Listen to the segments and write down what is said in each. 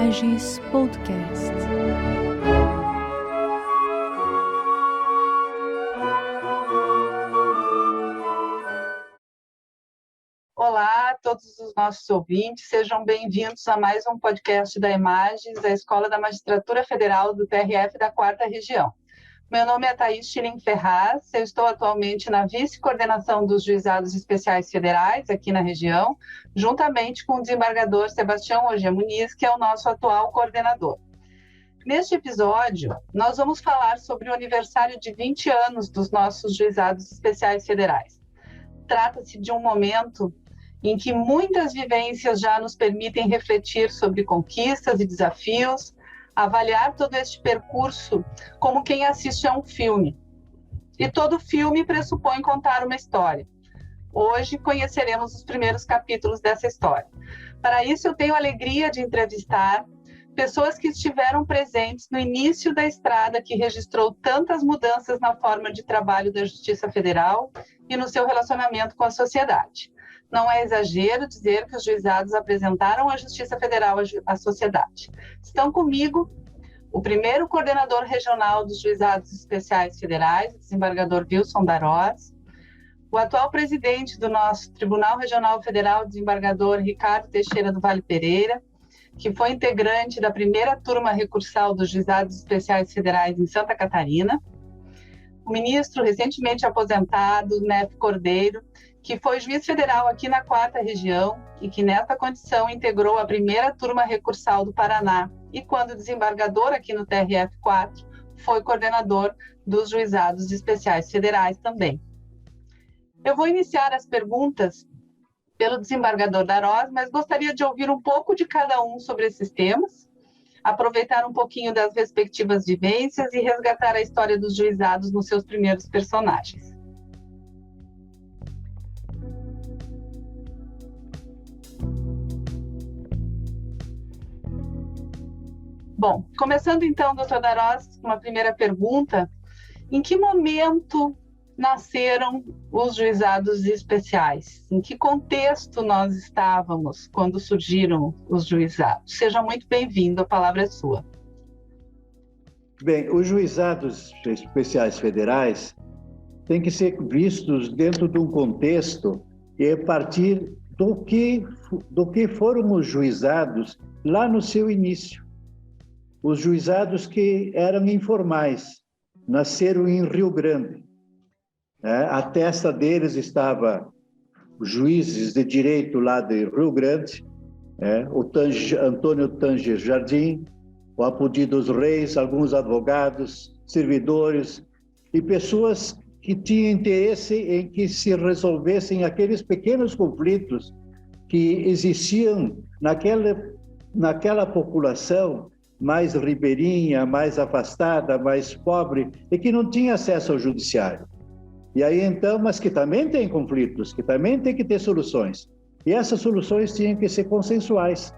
Imagens Podcast. Olá a todos os nossos ouvintes, sejam bem-vindos a mais um podcast da Imagens, da Escola da Magistratura Federal do TRF da 4ª Região. Meu nome é Thaís Schilling Ferraz, eu estou atualmente na vice-coordenação dos Juizados Especiais Federais aqui na região, juntamente com o desembargador Sebastião Ogier Muniz, que é o nosso atual coordenador. Neste episódio, nós vamos falar sobre o aniversário de 20 anos dos nossos Juizados Especiais Federais. Trata-se de um momento em que muitas vivências já nos permitem refletir sobre conquistas e desafios, avaliar todo este percurso como quem assiste a um filme. E todo filme pressupõe contar uma história. Hoje conheceremos os primeiros capítulos dessa história. Para isso, eu tenho a alegria de entrevistar pessoas que estiveram presentes no início da estrada que registrou tantas mudanças na forma de trabalho da Justiça Federal e no seu relacionamento com a sociedade. Não é exagero dizer que os juizados apresentaram a Justiça Federal à sociedade. Estão comigo o primeiro coordenador regional dos Juizados Especiais Federais, o desembargador Wilson Darós, o atual presidente do nosso Tribunal Regional Federal, o desembargador Ricardo Teixeira do Vale Pereira, que foi integrante da primeira turma recursal dos Juizados Especiais Federais em Santa Catarina, o ministro recentemente aposentado, Nefe Cordeiro, que foi juiz federal aqui na 4ª Região e que nessa condição integrou a primeira turma recursal do Paraná e quando desembargador aqui no TRF4, foi coordenador dos Juizados Especiais Federais também. Eu vou iniciar as perguntas pelo desembargador Darós, mas gostaria de ouvir um pouco de cada um sobre esses temas, aproveitar um pouquinho das respectivas vivências e resgatar a história dos juizados nos seus primeiros personagens. Bom, começando então, doutor Darós, uma primeira pergunta. Em que momento nasceram os juizados especiais? Em que contexto nós estávamos quando surgiram os juizados? Seja muito bem-vindo, a palavra é sua. Bem, os juizados especiais federais têm que ser vistos dentro de um contexto e a partir do que foram os juizados lá no seu início. Os juizados que eram informais, nasceram em Rio Grande. A testa deles estava os juízes de direito lá de Rio Grande, o Antônio Tanger Jardim, o Apodi dos Reis, alguns advogados, servidores e pessoas que tinham interesse em que se resolvessem aqueles pequenos conflitos que existiam naquela população mais ribeirinha, mais afastada, mais pobre e que não tinha acesso ao judiciário. E aí então, mas que também tem conflitos, que também tem que ter soluções. E essas soluções tinham que ser consensuais,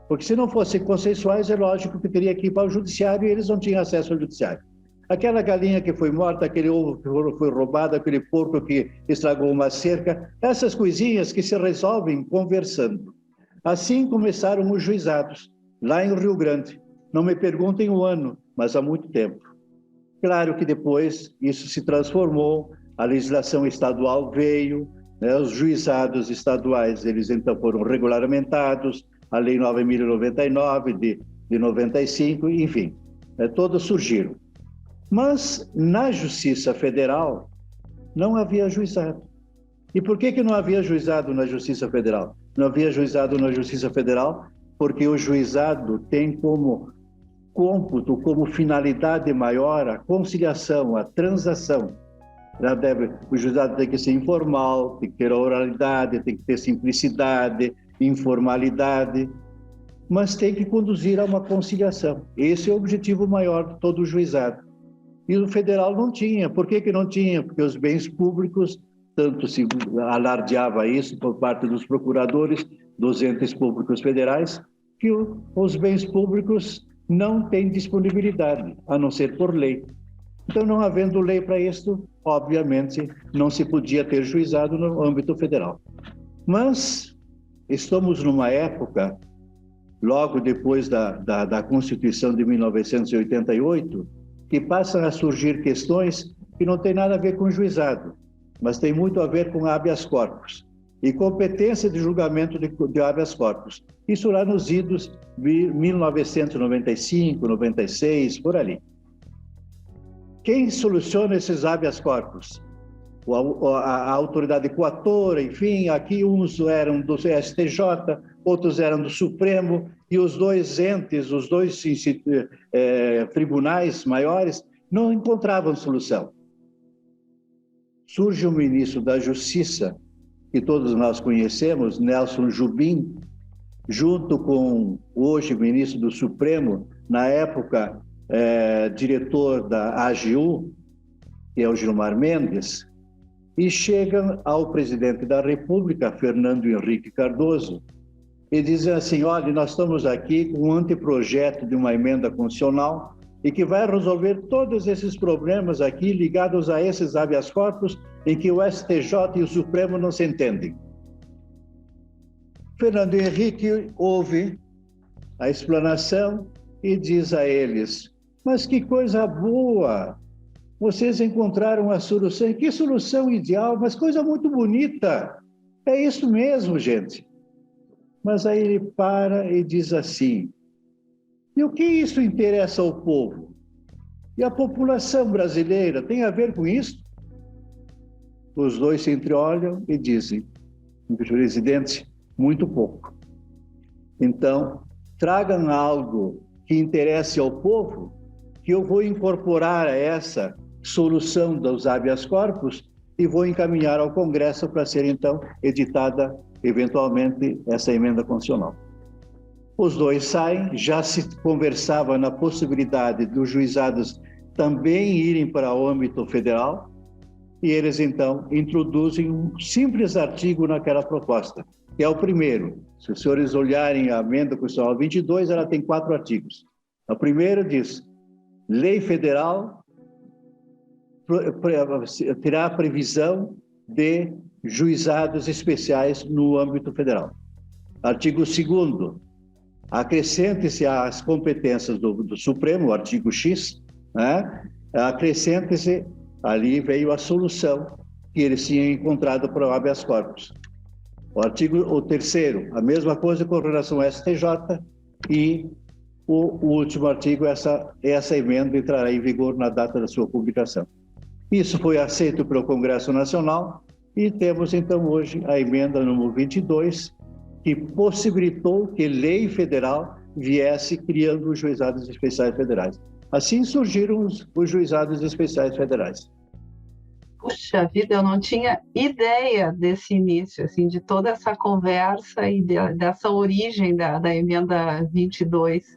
porque se não fossem consensuais, é lógico que teria que ir para o judiciário e eles não tinham acesso ao judiciário. Aquela galinha que foi morta, aquele ovo que foi roubado, aquele porco que estragou uma cerca, essas coisinhas que se resolvem conversando. Assim começaram os juizados, lá em Rio Grande. Não me perguntem o ano, mas há muito tempo. Claro que depois isso se transformou, a legislação estadual veio, os juizados estaduais, eles então foram regulamentados, a Lei 9.099 de 95, enfim, todos surgiram. Mas na Justiça Federal não havia juizado. E por que não havia juizado na Justiça Federal? Não havia juizado na Justiça Federal porque o juizado tem como cômputo, como finalidade maior, a conciliação, a transação. O juizado tem que ser informal, tem que ter oralidade, tem que ter simplicidade, informalidade, mas tem que conduzir a uma conciliação. Esse é o objetivo maior de todo o juizado. E o federal não tinha. Por que não tinha? Porque os bens públicos, tanto se alardeava isso por parte dos procuradores, dos entes públicos federais, que os bens públicos não têm disponibilidade, a não ser por lei. Então, não havendo lei para isso, obviamente, não se podia ter juizado no âmbito federal. Mas estamos numa época logo depois da Constituição de 1988, que passam a surgir questões que não têm nada a ver com juizado, mas tem muito a ver com habeas corpus e competência de julgamento de habeas corpus. Isso lá nos idos de 1995, 96, por ali. Quem soluciona esses habeas corpus? A autoridade coatora, enfim, aqui uns eram do STJ, outros eram do Supremo, e os dois entes, os dois tribunais maiores, não encontravam solução. Surge o ministro da Justiça, que todos nós conhecemos, Nelson Jubim, junto com hoje o ministro do Supremo, na época diretor da AGU, que é o Gilmar Mendes, e chegam ao presidente da República, Fernando Henrique Cardoso, e dizem assim: olha, nós estamos aqui com um anteprojeto de uma emenda constitucional e que vai resolver todos esses problemas aqui ligados a esses habeas corpus em que o STJ e o Supremo não se entendem. Fernando Henrique ouve a explanação e diz a eles: mas que coisa boa! Vocês encontraram a solução. Que solução ideal, mas coisa muito bonita. É isso mesmo, gente. Mas aí ele para e diz assim: e o que isso interessa ao povo? E a população brasileira tem a ver com isso? Os dois se entreolham e dizem: presidente, muito pouco. Então, tragam algo que interesse ao povo, que eu vou incorporar a essa solução dos habeas corpus e vou encaminhar ao Congresso para ser, então, editada, eventualmente, essa emenda constitucional. Os dois saem, já se conversava na possibilidade dos juizados também irem para o âmbito federal, e eles, então, introduzem um simples artigo naquela proposta, que é o primeiro. Se os senhores olharem a emenda constitucional 22, ela tem 4 artigos. O primeiro diz: lei federal terá a previsão de juizados especiais no âmbito federal. Artigo 2º, acrescente-se às competências do Supremo, o artigo X, né? Acrescente-se, ali veio a solução que eles tinham encontrado para o habeas corpus. O 3º, a mesma coisa com relação ao STJ, e o último artigo, essa emenda entrará em vigor na data da sua publicação. Isso foi aceito pelo Congresso Nacional e temos, então, hoje a emenda número 22, que possibilitou que lei federal viesse criando os juizados especiais federais. Assim surgiram os juizados especiais federais. Puxa vida, eu não tinha ideia desse início, assim, de toda essa conversa e dessa origem da emenda 22.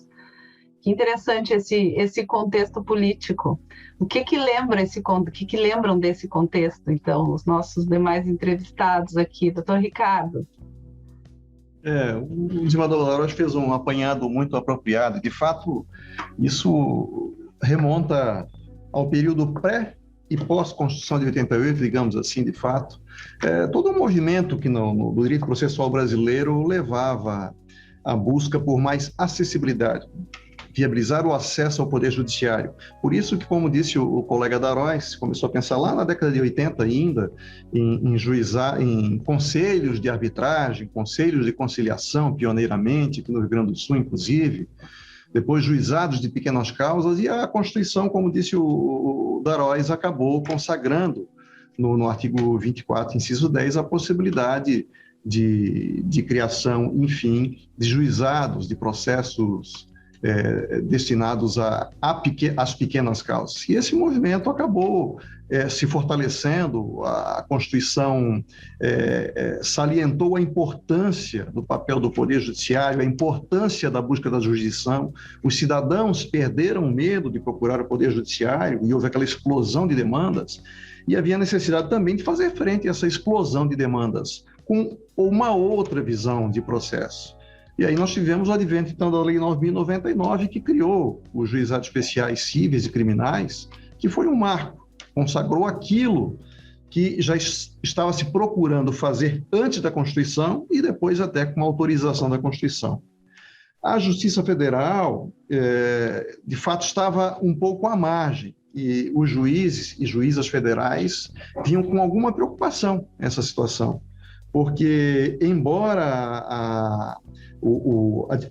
Que interessante esse contexto político. O que lembram desse contexto, então, os nossos demais entrevistados aqui? Doutor Ricardo. O desembargador Laroche fez um apanhado muito apropriado. De fato, isso remonta ao período pré- e pós-Constituição de 88, digamos assim, de fato. Todo um movimento que no direito processual brasileiro levava à busca por mais acessibilidade, viabilizar o acesso ao Poder Judiciário. Por isso que, como disse o colega Darois, começou a pensar lá na década de 80 ainda, em conselhos de arbitragem, conselhos de conciliação, pioneiramente, aqui no Rio Grande do Sul, inclusive, depois juizados de pequenas causas, e a Constituição, como disse o Darois, acabou consagrando no artigo 24, inciso 10, a possibilidade de criação, enfim, de juizados, de processos destinados às pequenas causas. E esse movimento acabou se fortalecendo. A Constituição salientou a importância do papel do Poder Judiciário, a importância da busca da jurisdição. Os cidadãos perderam o medo de procurar o Poder Judiciário e houve aquela explosão de demandas, e havia necessidade também de fazer frente a essa explosão de demandas com uma outra visão de processo. E aí nós tivemos o advento, então, da Lei 9.099, que criou os juizados especiais cíveis e criminais, que foi um marco, consagrou aquilo que já estava se procurando fazer antes da Constituição e depois até com a autorização da Constituição. A Justiça Federal, de fato, estava um pouco à margem, e os juízes e juízas federais vinham com alguma preocupação nessa situação, porque, embora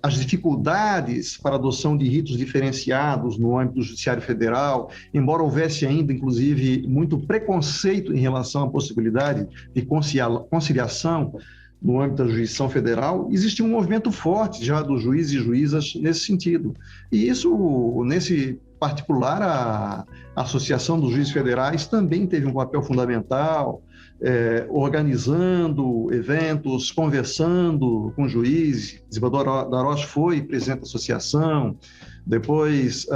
as dificuldades para a adoção de ritos diferenciados no âmbito do Judiciário Federal, embora houvesse ainda, inclusive, muito preconceito em relação à possibilidade de conciliação no âmbito da jurisdição federal, existe um movimento forte já dos juízes e juízas nesse sentido. E isso, nesse particular, a Associação dos Juízes Federais também teve um papel fundamental, organizando eventos, conversando com juízes. Desembargador Darós foi presidente da associação. Depois,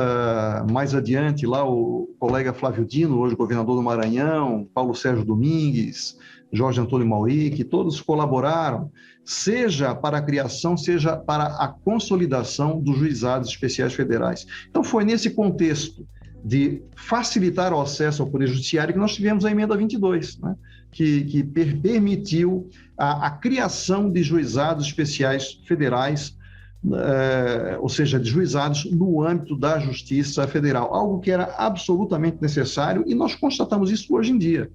mais adiante, lá o colega Flávio Dino, hoje governador do Maranhão, Paulo Sérgio Domingues, Jorge Antônio Mauri, que todos colaboraram, seja para a criação, seja para a consolidação dos juizados especiais federais. Então, foi nesse contexto de facilitar o acesso ao Poder Judiciário que nós tivemos a Emenda 22, né? que permitiu a criação de juizados especiais federais, ou seja, de juizados no âmbito da Justiça Federal, algo que era absolutamente necessário, e nós constatamos isso hoje em dia.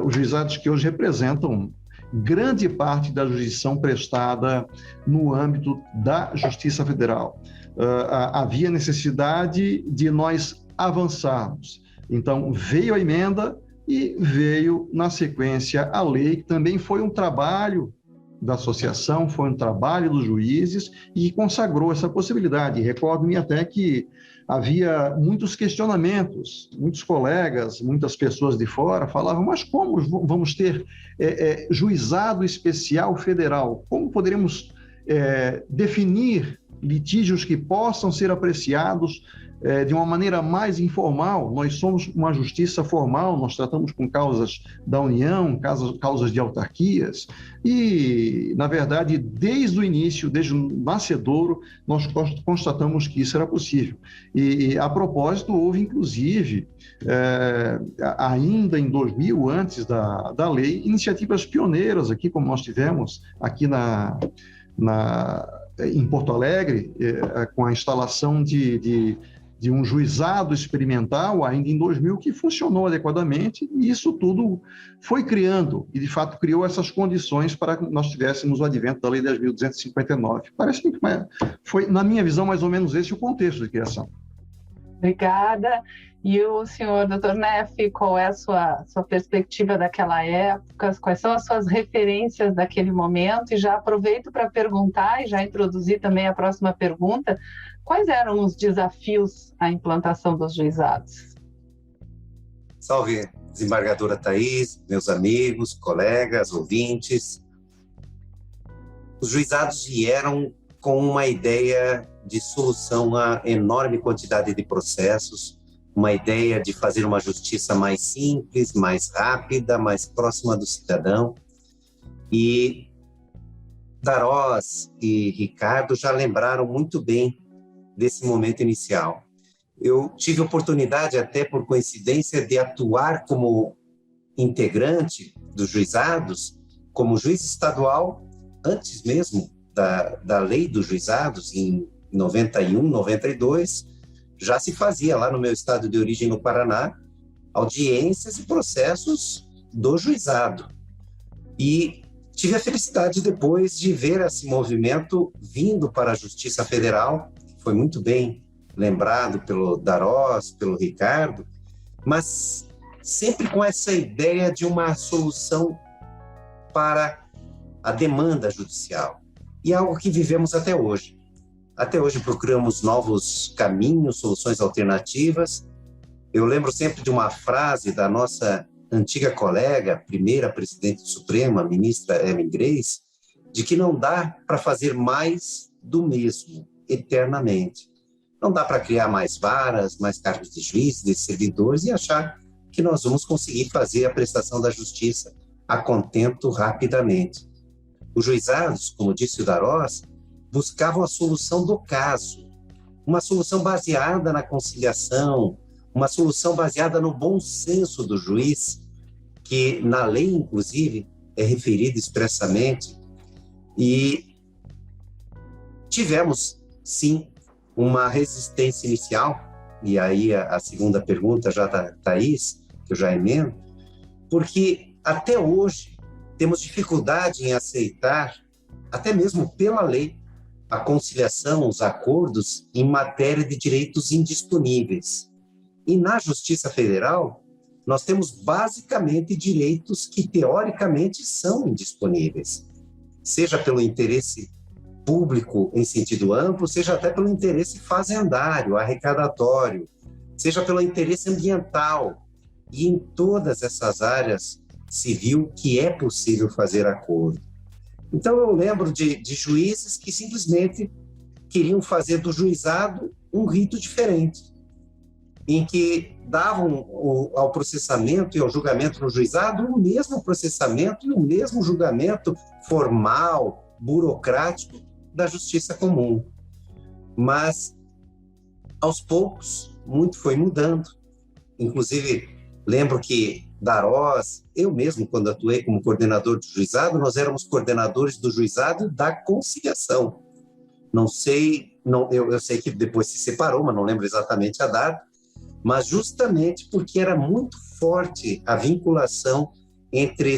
Os juizados que hoje representam grande parte da jurisdição prestada no âmbito da Justiça Federal. Havia necessidade de nós avançarmos. Então, veio a emenda e veio, na sequência, a lei, que também foi um trabalho da associação, foi um trabalho dos juízes e consagrou essa possibilidade. Recordo-me até que havia muitos questionamentos, muitos colegas, muitas pessoas de fora falavam, mas como vamos ter juizado especial federal? Como poderemos definir litígios que possam ser apreciados de uma maneira mais informal? Nós somos uma justiça formal, nós tratamos com causas da União, causas de autarquias, e, na verdade, desde o início, desde o nascedouro, nós constatamos que isso era possível. E a propósito, houve, inclusive, ainda em 2000, antes da lei, iniciativas pioneiras aqui, como nós tivemos aqui em Porto Alegre, com a instalação de um juizado experimental, ainda em 2000, que funcionou adequadamente, e isso tudo foi criando, e de fato criou essas condições para que nós tivéssemos o advento da Lei 10.259. Parece que foi, na minha visão, mais ou menos esse o contexto de criação. Obrigada. E o senhor, doutor Neff, qual é a sua perspectiva daquela época? Quais são as suas referências daquele momento? E já aproveito para perguntar, e já introduzir também a próxima pergunta, quais eram os desafios à implantação dos juizados? Salve, desembargadora Thaís, meus amigos, colegas, ouvintes. Os juizados vieram com uma ideia de solução à enorme quantidade de processos, uma ideia de fazer uma justiça mais simples, mais rápida, mais próxima do cidadão. E Darós e Ricardo já lembraram muito bem desse momento inicial. Eu tive oportunidade, até por coincidência, de atuar como integrante dos juizados, como juiz estadual, antes mesmo da lei dos juizados, em 91, 92, já se fazia lá no meu estado de origem, no Paraná, audiências e processos do juizado. E tive a felicidade depois de ver esse movimento vindo para a Justiça Federal, foi muito bem lembrado pelo Darós, pelo Ricardo, mas sempre com essa ideia de uma solução para a demanda judicial. E é algo que vivemos até hoje. Até hoje procuramos novos caminhos, soluções alternativas. Eu lembro sempre de uma frase da nossa antiga colega, primeira presidente suprema, ministra Ellen Grace, de que não dá para fazer mais do mesmo eternamente. Não dá para criar mais varas, mais cargos de juízes, de servidores e achar que nós vamos conseguir fazer a prestação da justiça a contento rapidamente. Os juizados, como disse o Darós, buscavam a solução do caso, uma solução baseada na conciliação, uma solução baseada no bom senso do juiz, que na lei, inclusive, é referido expressamente. E tivemos, sim, uma resistência inicial, e aí a segunda pergunta já da Thaís, que eu já emendo, porque até hoje temos dificuldade em aceitar, até mesmo pela lei, a conciliação, os acordos em matéria de direitos indisponíveis. E na Justiça Federal, nós temos basicamente direitos que teoricamente são indisponíveis, seja pelo interesse público em sentido amplo, seja até pelo interesse fazendário, arrecadatório, seja pelo interesse ambiental. E em todas essas áreas se viu que é possível fazer acordo. Então eu lembro de juízes que simplesmente queriam fazer do juizado um rito diferente, em que davam ao processamento e ao julgamento no juizado o mesmo processamento e o mesmo julgamento formal, burocrático da justiça comum. Mas, aos poucos, muito foi mudando. Inclusive, lembro que Darós, eu mesmo, quando atuei como coordenador do juizado, nós éramos coordenadores do juizado da conciliação. Eu sei que depois se separou, mas não lembro exatamente a data, mas justamente porque era muito forte a vinculação entre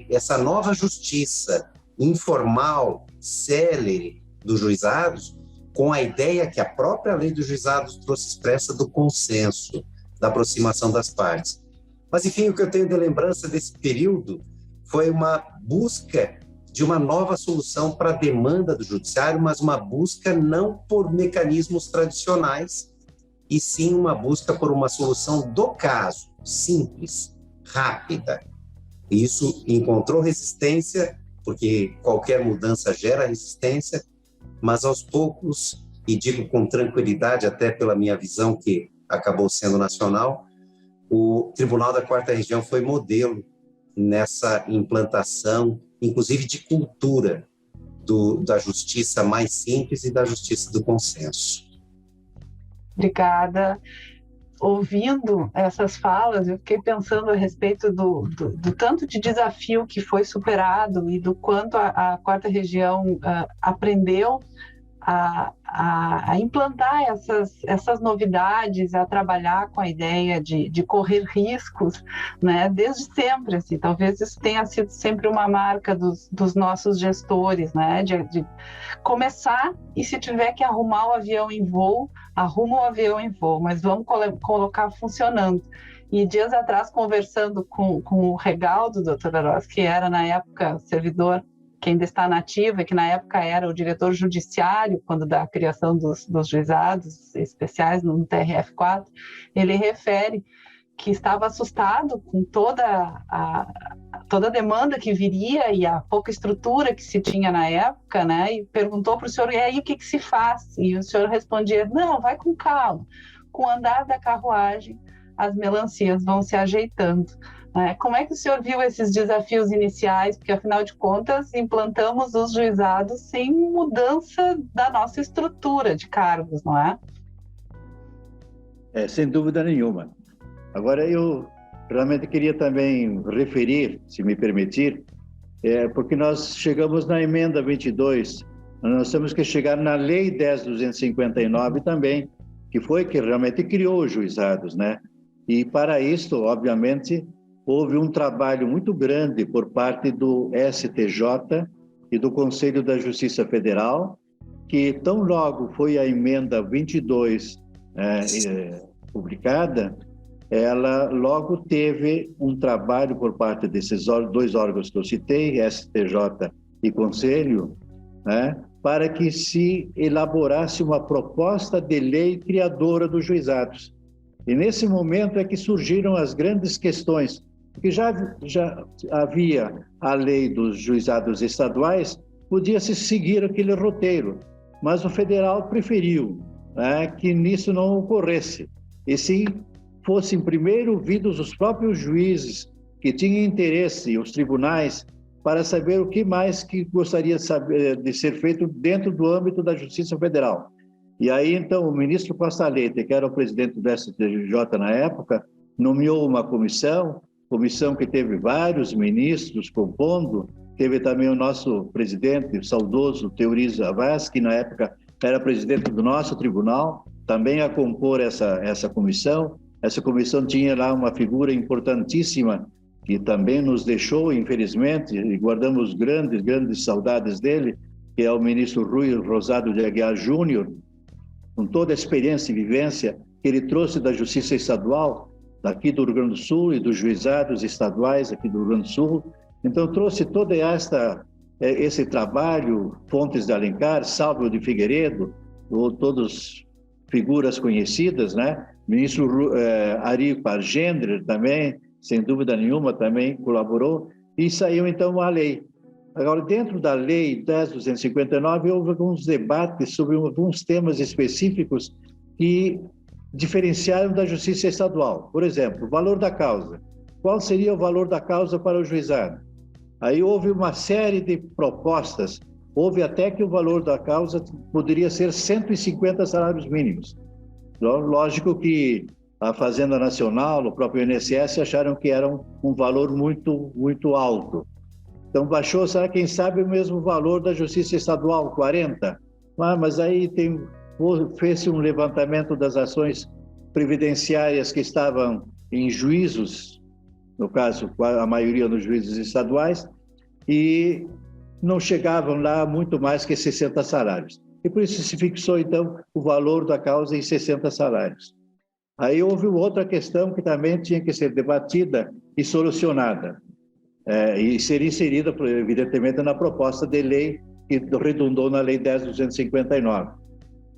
essa nova justiça informal, célere dos juizados, com a ideia que a própria lei dos juizados trouxe expressa do consenso, da aproximação das partes. Mas, enfim, o que eu tenho de lembrança desse período foi uma busca de uma nova solução para a demanda do judiciário, mas uma busca não por mecanismos tradicionais, e sim uma busca por uma solução do caso, simples, rápida. Isso encontrou resistência, porque qualquer mudança gera resistência, mas aos poucos, e digo com tranquilidade, até pela minha visão que acabou sendo nacional, o Tribunal da Quarta Região foi modelo nessa implantação, inclusive de cultura, da justiça mais simples e da justiça do consenso. Obrigada. Ouvindo essas falas, eu fiquei pensando a respeito do tanto de desafio que foi superado e do quanto a Quarta Região aprendeu a implantar essas novidades, a trabalhar com a ideia de correr riscos, né, desde sempre. Assim, talvez isso tenha sido sempre uma marca dos nossos gestores, né, de começar, e se tiver que arrumar o avião em voo, arruma o avião em voo, mas vamos colocar funcionando. E dias atrás, conversando com o Regaldo, doutor Darós, que era na época servidor, que ainda está na ativa, e que na época era o diretor judiciário, quando da criação dos juizados especiais no TRF4, ele refere que estava assustado com toda a demanda que viria e a pouca estrutura que se tinha na época, né? E perguntou para o senhor, e aí o que se faz? E o senhor respondia, não, vai com calma, com o andar da carruagem, as melancias vão se ajeitando. Como é que o senhor viu esses desafios iniciais? Porque, afinal de contas, implantamos os juizados sem mudança da nossa estrutura de cargos, não é? Sem dúvida nenhuma. Agora, eu realmente queria também referir, se me permitir, porque nós chegamos na emenda 22, nós temos que chegar na Lei 10.259 também, que foi que realmente criou os juizados, né? E para isso, obviamente, houve um trabalho muito grande por parte do STJ e do Conselho da Justiça Federal, que tão logo foi a emenda 22 publicada, ela logo teve um trabalho por parte desses dois órgãos que eu citei, STJ e Conselho, né, para que se elaborasse uma proposta de lei criadora dos juizados. E nesse momento é que surgiram as grandes questões, porque já havia a lei dos juizados estaduais, podia-se seguir aquele roteiro, mas o federal preferiu, né, que nisso não ocorresse, e sim fossem primeiro ouvidos os próprios juízes que tinham interesse, os tribunais, para saber o que mais que gostaria de ser feito dentro do âmbito da Justiça Federal. E aí, então, o ministro Costa Leite, que era o presidente do STJ na época, nomeou uma comissão que teve vários ministros compondo, teve também o nosso presidente, o saudoso Teoriz Avaz, que na época era presidente do nosso tribunal, também a compor essa comissão. Essa comissão tinha lá uma figura importantíssima, que também nos deixou, infelizmente, e guardamos grandes saudades dele, que é o ministro Rui Rosado de Aguiar Júnior, com toda a experiência e vivência que ele trouxe da Justiça Estadual, daqui do Rio Grande do Sul, e dos juizados estaduais aqui do Rio Grande do Sul. Então, trouxe todo esse trabalho, Fontes de Alencar, Salvio de Figueiredo, todos figuras conhecidas, né? Ministro Ari Pargender também, sem dúvida nenhuma, também colaborou, e saiu então a lei. Agora, dentro da lei 10.259, houve alguns debates sobre alguns temas específicos que diferenciaram da Justiça Estadual. Por exemplo, o valor da causa. Qual seria o valor da causa para o juizado? Aí houve uma série de propostas, houve até que o valor da causa poderia ser 150 salários mínimos. Lógico que a Fazenda Nacional, o próprio INSS, acharam que era um valor muito alto. Então baixou, será quem sabe o mesmo valor da Justiça Estadual, 40? Mas aí fez-se um levantamento das ações previdenciárias que estavam em juízos, no caso, a maioria nos juízes estaduais, e não chegavam lá muito mais que 60 salários. E por isso se fixou, então, o valor da causa em 60 salários. Aí houve outra questão que também tinha que ser debatida e solucionada, e ser inserida, evidentemente, na proposta de lei que redundou na Lei 10.259.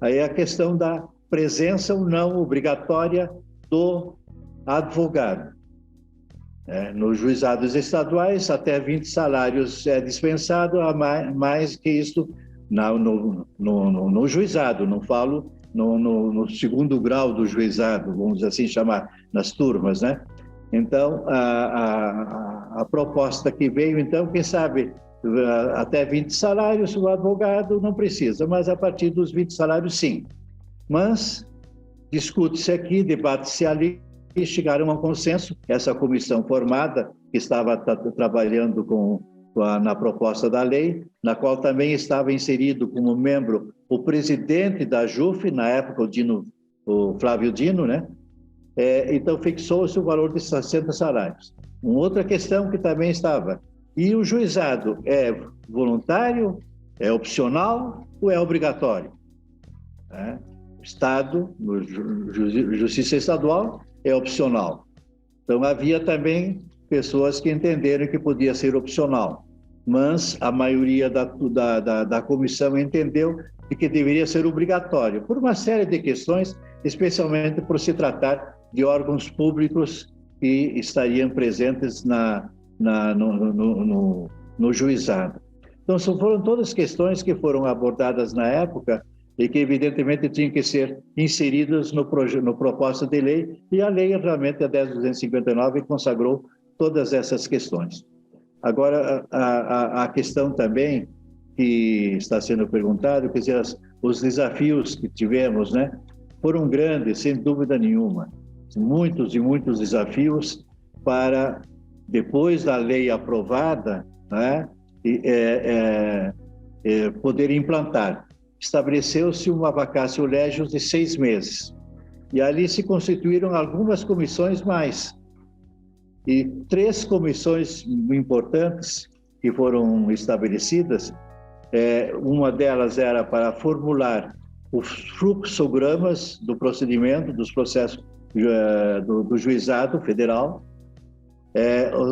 Aí a questão da presença ou não obrigatória do advogado. Nos juizados estaduais, até 20 salários é dispensado, mais que isso no juizado, não falo no segundo grau do juizado, vamos assim chamar, nas turmas, né? Então, a proposta que veio, então, quem sabe, até 20 salários, o advogado não precisa, mas a partir dos 20 salários, sim. Mas discute-se aqui, debate-se ali, e chegaram a um consenso. Essa comissão formada, que estava trabalhando na proposta da lei, na qual também estava inserido como membro o presidente da JUF, na época o Flávio Dino, né? Então fixou-se o valor de 60 salários. Uma outra questão que também estava, e o juizado é voluntário, é opcional ou é obrigatório? Estado, Justiça Estadual, é opcional. Então havia também pessoas que entenderam que podia ser opcional, mas a maioria da comissão entendeu que deveria ser obrigatório, por uma série de questões, especialmente por se tratar de órgãos públicos que estariam presentes no juizado. Então, foram todas questões que foram abordadas na época e que, evidentemente, tinham que ser inseridas no proposta de lei, e a lei, realmente, a 10.259, consagrou todas essas questões. Agora, a questão também que está sendo perguntado, quer dizer, os desafios que tivemos, né, foram grandes, sem dúvida nenhuma. Muitos e muitos desafios para, depois da lei aprovada, né, poder implantar. Estabeleceu-se uma vacatio legis de 6 meses. E ali se constituíram algumas comissões mais. E 3 comissões importantes que foram estabelecidas. Uma delas era para formular os fluxogramas do procedimento, dos processos do juizado federal.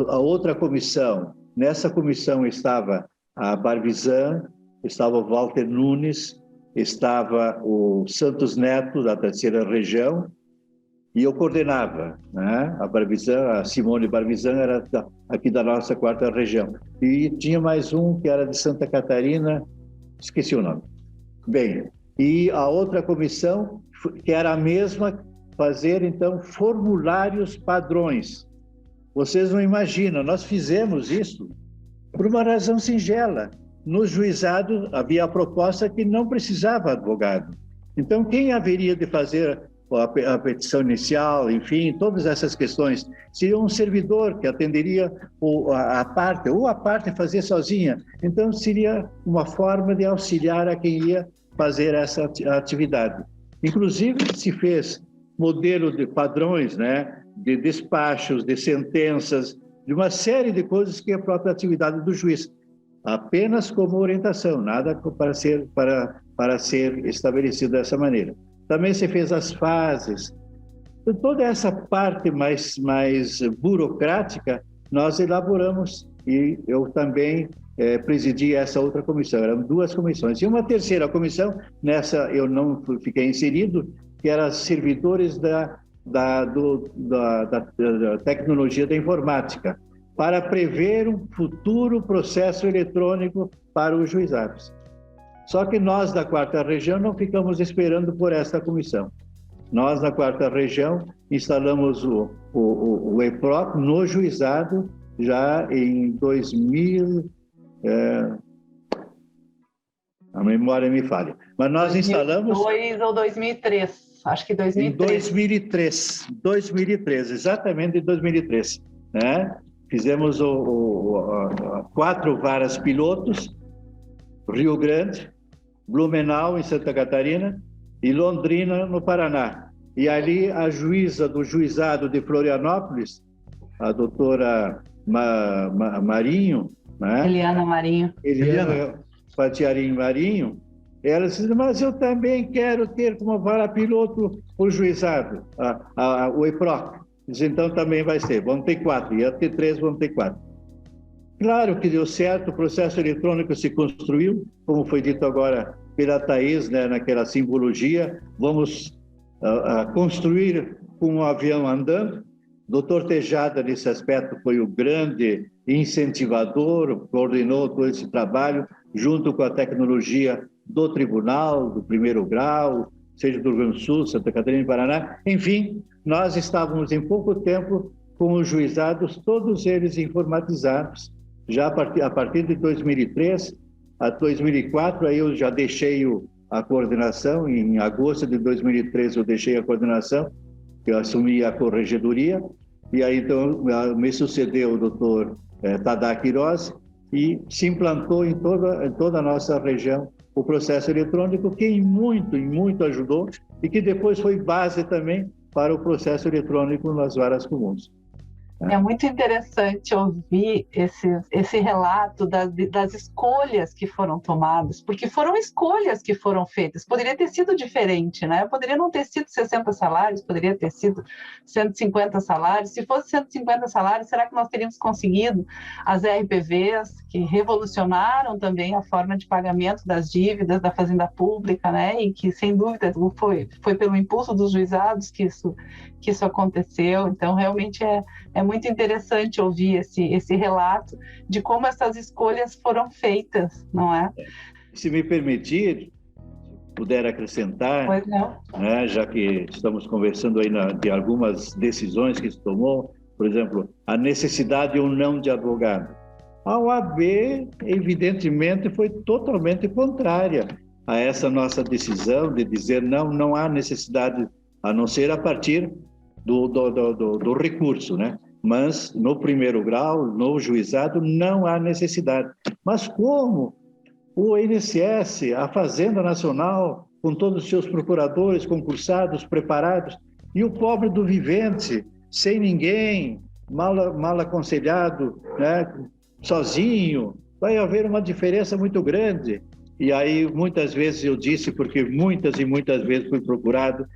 A outra comissão, nessa comissão estava a Barbizan, estava o Walter Nunes, estava o Santos Neto, da 3ª região, e eu coordenava, né? A Barbizan, a Simone Barbizan era aqui da nossa 4ª região. E tinha mais um que era de Santa Catarina, esqueci o nome. Bem, e a outra comissão, que era a mesma, fazer, então, formulários padrões. Vocês não imaginam, nós fizemos isso por uma razão singela. No juizado havia a proposta que não precisava advogado. Então, quem haveria de fazer a petição inicial, enfim, todas essas questões. Seria um servidor que atenderia a parte fazer sozinha. Então, seria uma forma de auxiliar a quem ia fazer essa atividade. Inclusive, se fez modelo de padrões, né, de despachos, de sentenças, de uma série de coisas que é a própria atividade do juiz, apenas como orientação, nada para ser estabelecido dessa maneira. Também se fez as fases. Toda essa parte mais burocrática, nós elaboramos, e eu também presidi essa outra comissão. Eram 2 comissões. E uma terceira comissão, nessa eu não fiquei inserido, que era servidores da tecnologia da informática, para prever um futuro processo eletrônico para os juizados. Só que nós, da 4ª Região, não ficamos esperando por essa comissão. Nós, na 4ª Região, instalamos o EPROC no juizado já em 2000... a memória me falha. Mas nós 2002 instalamos... 2002 ou 2003, acho que 2003. Em 2003, exatamente em 2003. Né? Fizemos 4 varas pilotos, Rio Grande, Blumenau, em Santa Catarina, e Londrina, no Paraná. E ali a juíza do juizado de Florianópolis, a doutora Marinho, né? Eliana Patiarim Marinho, ela disse, mas eu também quero ter como vara piloto o juizado, o EPROC. Disse, então também vai ser, vamos ter 4, ia ter 3, vamos ter 4. Claro que deu certo, o processo eletrônico se construiu, como foi dito agora pela Thaís, né, naquela simbologia, vamos construir com um avião andando. Dr. Tejada, nesse aspecto, foi o grande incentivador, coordenou todo esse trabalho, junto com a tecnologia do tribunal, do 1º grau, seja do Rio Grande do Sul, Santa Catarina e Paraná. Enfim, nós estávamos em pouco tempo com os juizados, todos eles informatizados, já a partir de 2003 a 2004, aí eu já deixei a coordenação, em agosto de 2003 eu deixei a coordenação, eu assumi a corregedoria, e aí então me sucedeu o doutor Tadá Queiroz, e se implantou em toda a nossa região o processo eletrônico, que em muito ajudou, e que depois foi base também para o processo eletrônico nas varas comuns. É muito interessante ouvir esse relato das escolhas que foram tomadas, porque foram escolhas que foram feitas. Poderia ter sido diferente, né? Poderia não ter sido 60 salários, poderia ter sido 150 salários. Se fosse 150 salários, será que nós teríamos conseguido as RPVs, que revolucionaram também a forma de pagamento das dívidas da Fazenda Pública, né? E que, sem dúvida, foi pelo impulso dos juizados que isso aconteceu. Então, realmente é muito interessante ouvir esse relato de como essas escolhas foram feitas, não é? Se me permitir, puder acrescentar, pois não. Né, já que estamos conversando aí de algumas decisões que se tomou, por exemplo, a necessidade ou não de advogado. A OAB, evidentemente, foi totalmente contrária a essa nossa decisão de dizer não há necessidade, a não ser a partir do recurso, né? Mas no 1º grau, no juizado, não há necessidade. Mas como o INSS, a Fazenda Nacional, com todos os seus procuradores concursados, preparados, e o pobre do vivente, sem ninguém, mal aconselhado, né? Sozinho, vai haver uma diferença muito grande. E aí, muitas vezes eu disse, porque muitas e muitas vezes fui procurado,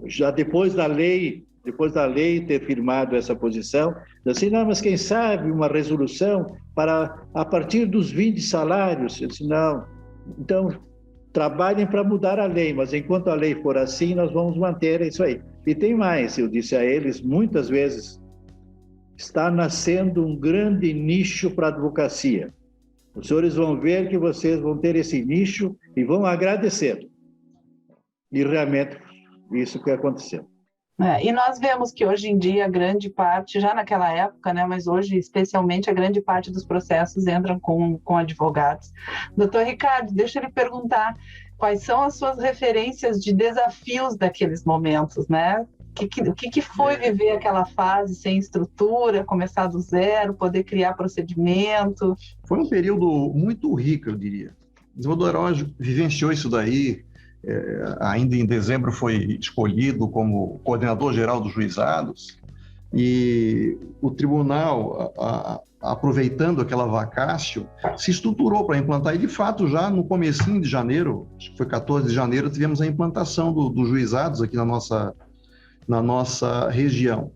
já depois da lei ter firmado essa posição, assim, não, mas quem sabe uma resolução para a partir dos 20 salários? Eu disse, não, então trabalhem para mudar a lei, mas enquanto a lei for assim, nós vamos manter isso aí. E tem mais, eu disse a eles muitas vezes, está nascendo um grande nicho para a advocacia. Os senhores vão ver que vocês vão ter esse nicho e vão agradecer. E realmente, isso que aconteceu. E nós vemos que hoje em dia a grande parte, já naquela época, né, mas hoje especialmente a grande parte dos processos entram com advogados. Doutor Ricardo, deixa eu lhe perguntar, quais são as suas referências de desafios daqueles momentos, né? O que foi viver aquela fase sem estrutura, começar do zero, poder criar procedimento? Foi um período muito rico, eu diria. O desenvolvedor Herói vivenciou isso daí. Ainda em dezembro foi escolhido como coordenador geral dos juizados, e o tribunal, aproveitando aquela vacácio, se estruturou para implantar, e de fato já no comecinho de janeiro, acho que foi 14 de janeiro, tivemos a implantação dos juizados aqui na nossa região.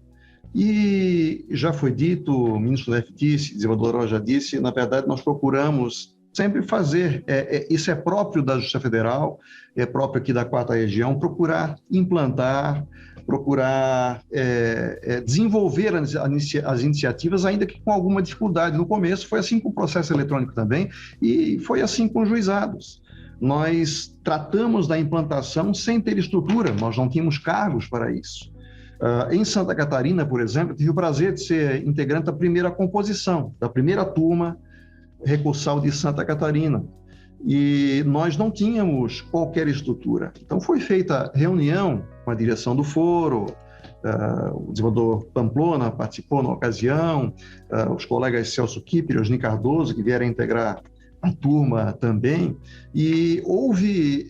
E já foi dito, o ministro da FTIC, o desenvolvedor Herói já disse, na verdade nós procuramos sempre fazer, isso é próprio da Justiça Federal, é próprio aqui da 4ª Região, procurar implantar, procurar desenvolver as iniciativas, ainda que com alguma dificuldade. No começo foi assim com o processo eletrônico também, e foi assim com os juizados. Nós tratamos da implantação sem ter estrutura, nós não tínhamos cargos para isso. Em Santa Catarina, por exemplo, tive o prazer de ser integrante da primeira composição, da primeira turma recursal de Santa Catarina, e nós não tínhamos qualquer estrutura. Então foi feita reunião com a direção do foro, o desenvolvedor Pamplona participou na ocasião, os colegas Celso Kipper e Osni Cardoso, que vieram integrar a turma também, e houve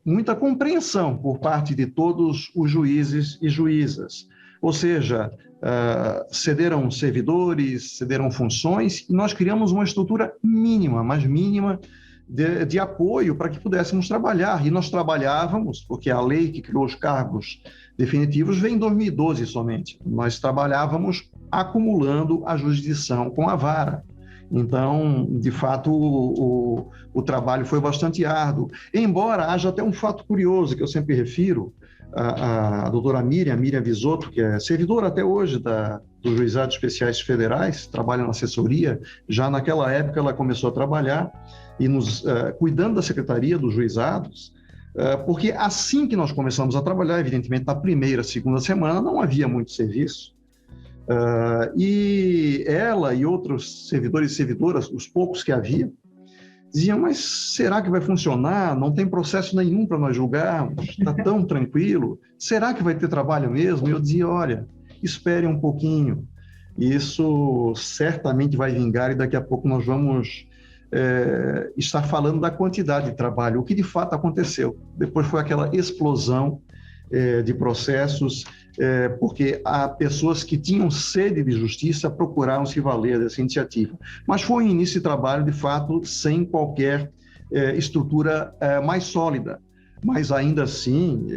muita compreensão por parte de todos os juízes e juízas. Ou seja, cederam servidores, cederam funções, e nós criamos uma estrutura mínima, mas mínima, de apoio para que pudéssemos trabalhar. E nós trabalhávamos, porque a lei que criou os cargos definitivos veio em 2012 somente. Nós trabalhávamos acumulando a jurisdição com a vara. Então, de fato, o trabalho foi bastante árduo. Embora haja até um fato curioso que eu sempre refiro, a doutora Miriam Visoto, que é servidora até hoje dos Juizados Especiais Federais, trabalha na assessoria, já naquela época ela começou a trabalhar e cuidando da Secretaria dos Juizados, porque assim que nós começamos a trabalhar, evidentemente, na primeira, segunda semana, não havia muito serviço. E ela e outros servidores e servidoras, os poucos que havia, diziam, mas será que vai funcionar? Não tem processo nenhum para nós julgarmos, está tão tranquilo, será que vai ter trabalho mesmo? E eu dizia, olha, espere um pouquinho, isso certamente vai vingar e daqui a pouco nós vamos estar falando da quantidade de trabalho, o que de fato aconteceu. Depois foi aquela explosão de processos, porque há pessoas que tinham sede de justiça procuraram se valer dessa iniciativa. Mas foi um início de trabalho, de fato, sem qualquer estrutura mais sólida. Mas ainda assim,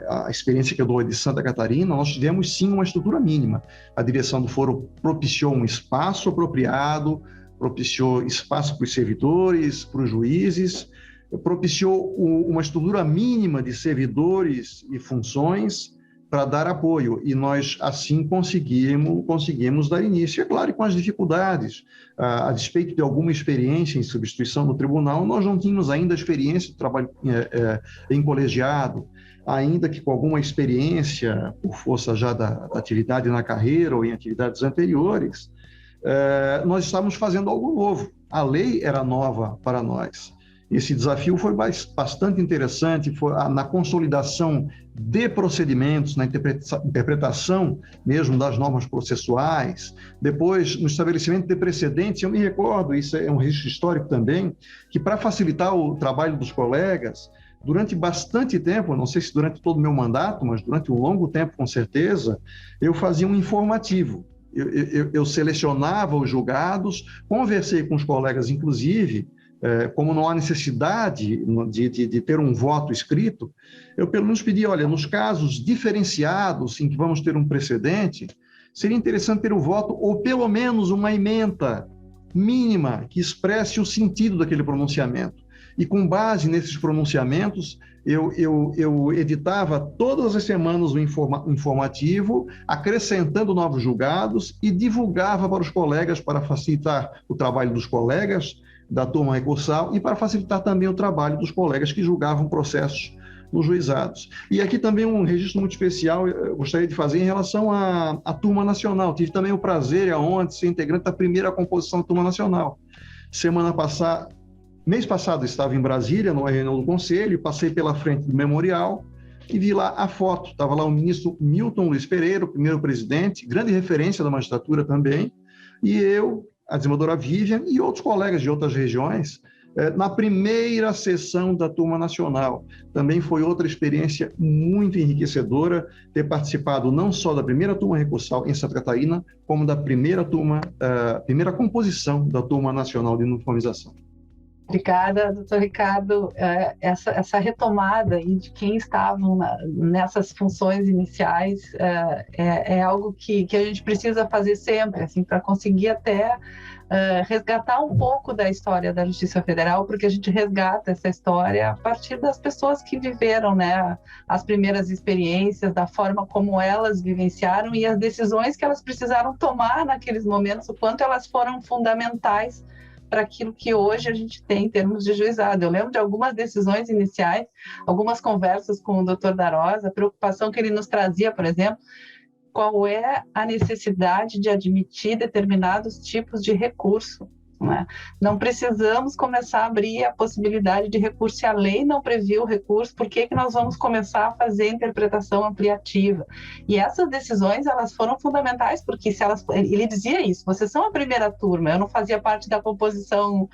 a experiência que eu dou de Santa Catarina, nós tivemos sim uma estrutura mínima. A direção do foro propiciou um espaço apropriado, propiciou espaço para os servidores, para os juízes, propiciou uma estrutura mínima de servidores e funções para dar apoio, e nós assim conseguimos dar início. É claro, com as dificuldades, a despeito de alguma experiência em substituição no tribunal, nós não tínhamos ainda experiência de trabalho em colegiado, ainda que com alguma experiência, por força já da atividade na carreira ou em atividades anteriores, nós estávamos fazendo algo novo. A lei era nova para nós. Esse desafio foi bastante interessante, foi na consolidação de procedimentos, na interpretação mesmo das normas processuais, depois no estabelecimento de precedentes. Eu me recordo, isso é um registro histórico também, que para facilitar o trabalho dos colegas, durante bastante tempo, não sei se durante todo o meu mandato, mas durante um longo tempo com certeza, eu fazia um informativo. Eu selecionava os julgados, conversei com os colegas, inclusive, como não há necessidade de ter um voto escrito, eu pelo menos pedi, olha, nos casos diferenciados em que vamos ter um precedente, seria interessante ter o voto ou pelo menos uma ementa mínima que expresse o sentido daquele pronunciamento. E com base nesses pronunciamentos, eu editava todas as semanas um informativo, acrescentando novos julgados e divulgava para os colegas para facilitar o trabalho dos colegas da turma recursal e para facilitar também o trabalho dos colegas que julgavam processos nos juizados. E aqui também um registro muito especial eu gostaria de fazer em relação à turma nacional. Tive também o prazer e a honra de ser integrante da primeira composição da turma nacional. Semana passada, Mês passado estava em Brasília, numa reunião do Conselho, passei pela frente do memorial e vi lá a foto. Estava lá o ministro Milton Luiz Pereira, o primeiro presidente, grande referência da magistratura também, e eu, a desembargadora Vivian e outros colegas de outras regiões, na primeira sessão da Turma Nacional. Também foi outra experiência muito enriquecedora ter participado não só da primeira Turma Recursal em Santa Catarina, como da primeira composição da Turma Nacional de Uniformização. Obrigada, doutor Ricardo. Essa retomada de quem estavam nessas funções iniciais é algo que a gente precisa fazer sempre, assim, para conseguir até resgatar um pouco da história da Justiça Federal, porque a gente resgata essa história a partir das pessoas que viveram, né, as primeiras experiências, da forma como elas vivenciaram e as decisões que elas precisaram tomar naqueles momentos, o quanto elas foram fundamentais para aquilo que hoje a gente tem em termos de juizado. Eu lembro de algumas decisões iniciais, algumas conversas com o doutor Darós, a preocupação que ele nos trazia, por exemplo, qual é a necessidade de admitir determinados tipos de recurso, né? Não precisamos começar a abrir a possibilidade de recurso se a lei não previu o recurso. Por que nós vamos começar a fazer interpretação ampliativa? E essas decisões, elas foram fundamentais, porque ele dizia isso: vocês são a primeira turma. Eu não fazia parte da composição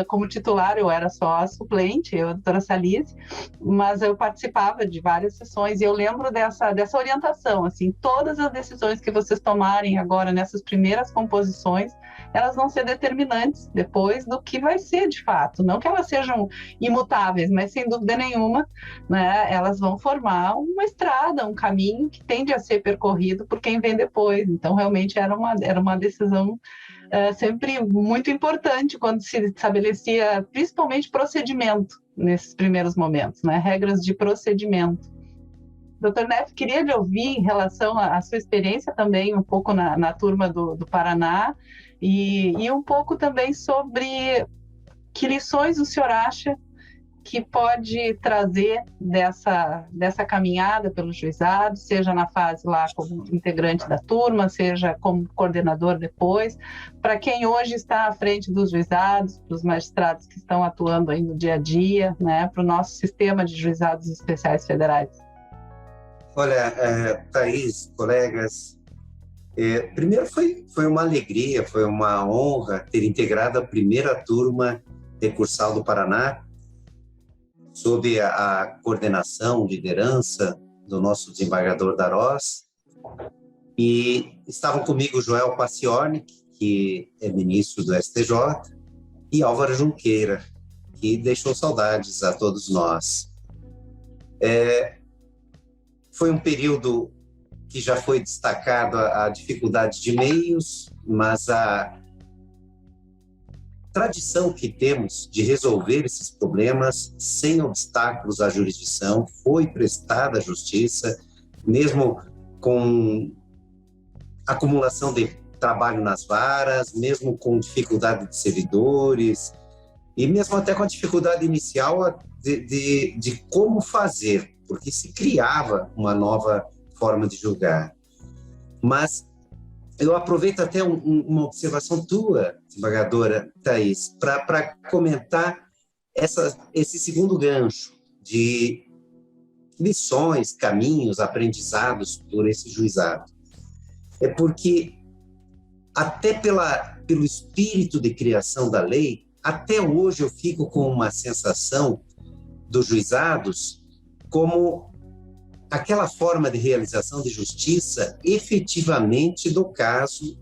como titular, eu era só a suplente, eu, a doutora Salise, mas eu participava de várias sessões e eu lembro dessa orientação, assim, todas as decisões que vocês tomarem agora nessas primeiras composições, elas vão ser determinantes depois do que vai ser de fato, não que elas sejam imutáveis, mas sem dúvida nenhuma, né, elas vão formar uma estrada, um caminho que tende a ser percorrido por quem vem depois. Então realmente era uma decisão sempre muito importante quando se estabelecia principalmente procedimento nesses primeiros momentos, né, regras de procedimento. Doutor Neff, queria lhe ouvir em relação à sua experiência também, um pouco na turma do Paraná, e um pouco também sobre que lições o senhor acha que pode trazer dessa caminhada pelo juizado, seja na fase lá como integrante da turma, seja como coordenador depois, para quem hoje está à frente dos juizados, para os magistrados que estão atuando aí no dia a dia, né, para o nosso sistema de juizados especiais federais. Olha, Thaís, colegas, primeiro foi uma alegria, foi uma honra ter integrado a primeira turma recursal do Paraná, sob a coordenação, liderança do nosso desembargador Darós, e estavam comigo Joel Paciorni, que é ministro do STJ, e Álvaro Junqueira, que deixou saudades a todos nós. Foi um período que já foi destacado a dificuldade de meios, mas a tradição que temos de resolver esses problemas sem obstáculos à jurisdição foi prestada à justiça, mesmo com acumulação de trabalho nas varas, mesmo com dificuldade de servidores, e mesmo até com a dificuldade inicial de como fazer, porque se criava uma nova forma de julgar. Mas eu aproveito até uma observação tua, desembargadora Thaís, para comentar esse segundo gancho de lições, caminhos, aprendizados por esse juizado. É porque, até pelo espírito de criação da lei, até hoje eu fico com uma sensação dos juizados como aquela forma de realização de justiça efetivamente do caso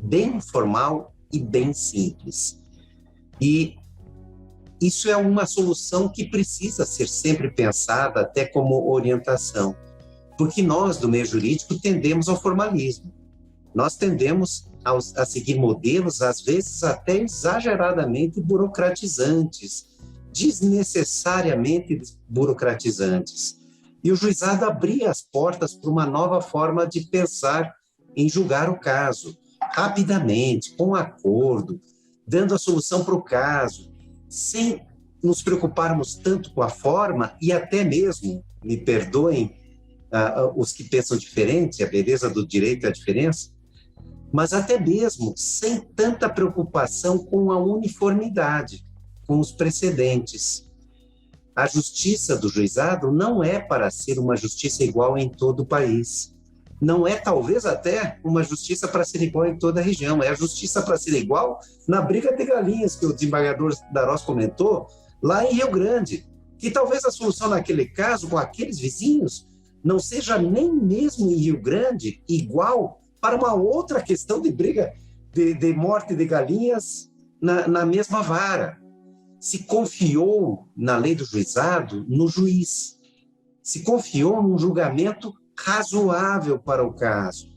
bem formal e bem simples. E isso é uma solução que precisa ser sempre pensada até como orientação, porque nós, do meio jurídico, tendemos ao formalismo. Nós tendemos a seguir modelos, às vezes até exageradamente burocratizantes, desnecessariamente burocratizantes. E o juizado abria as portas para uma nova forma de pensar em julgar o caso, rapidamente, com acordo, dando a solução para o caso, sem nos preocuparmos tanto com a forma e até mesmo, me perdoem os que pensam diferente, a beleza do direito é a diferença, mas até mesmo sem tanta preocupação com a uniformidade. com os precedentes. A justiça do juizado não é para ser uma justiça igual em todo o país. Não é, talvez, até uma justiça para ser igual em toda a região. É a justiça para ser igual na briga de galinhas que o desembargador Darós comentou, lá em Rio Grande. Que talvez a solução naquele caso, com aqueles vizinhos, não seja nem mesmo em Rio Grande igual para uma outra questão de briga de morte de galinhas na mesma vara. Se confiou na lei do juizado no juiz. Se confiou num julgamento razoável para o caso.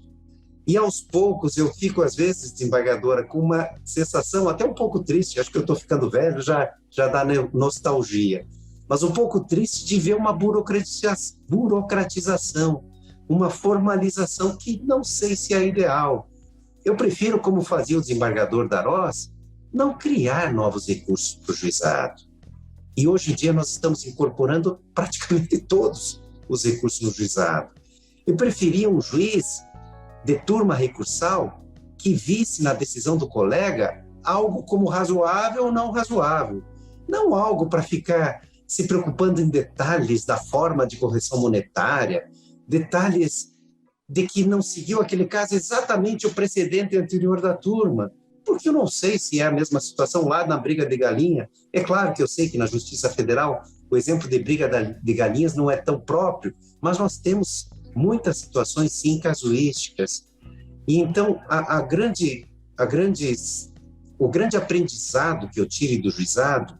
E aos poucos eu fico, às vezes, desembargadora, com uma sensação até um pouco triste, acho que eu estou ficando velho, já dá nostalgia, mas um pouco triste de ver uma burocratização, uma formalização que não sei se é ideal. Eu prefiro, como fazia o desembargador Darós, não criar novos recursos para o juizado. E hoje em dia nós estamos incorporando praticamente todos os recursos no juizado. Eu preferia um juiz de turma recursal que visse na decisão do colega algo como razoável ou não razoável. Não algo para ficar se preocupando em detalhes da forma de correção monetária, detalhes de que não seguiu aquele caso exatamente o precedente anterior da turma. Porque eu não sei se é a mesma situação lá na briga de galinha. É claro que eu sei que na Justiça Federal o exemplo de briga de galinhas não é tão próprio, mas nós temos muitas situações, sim, casuísticas. E então, o grande aprendizado que eu tive do juizado,